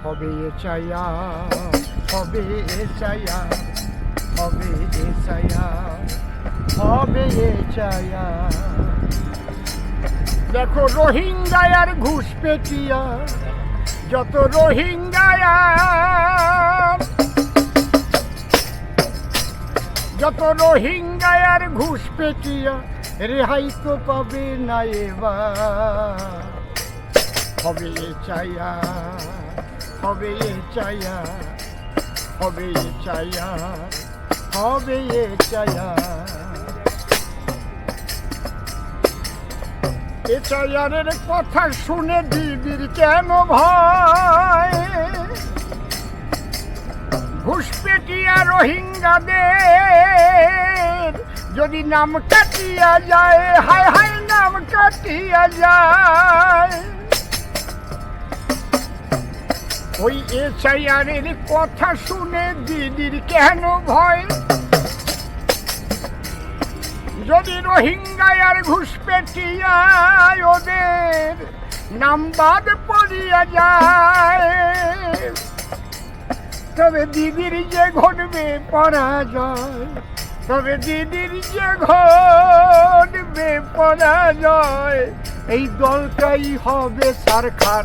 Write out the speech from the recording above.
হবে এ চায়া, হবে এ চায়া, হবে এ চায়া, হবে এ চায়া। দেখো রোহিঙ্গায়ার ঘুষ পেটিয়া, যত রোহিঙ্গায়ার, যত রোহিঙ্গায়ার ঘুষ পেটিয়া রেহাই তো পাবে না এবার। হবে এ চায়া, হবে এ চায়া, হবে এ চায়া, হবে এ চায়া। এ চায়ারের কথা শুনে দিদির কেন ভয়? ঘুষপেটিয়া রোহিঙ্গাদের যদি নাম কাটিয়া যায়, হায় হায় নাম কাটিয়া যায়। ওই এ চায়ারের কথা শুনে দিদির কেন ভয়? যদি রোহিঙ্গায়ার ঘুষপেটিয়ায় ওদের নাম বাদ পড়িয়া যায়, তবে দিদির যে ঘটবে পরাজয়, তবে দিদির যে ঘটবে পরাজয়। এই দলটাই হবে সরকার।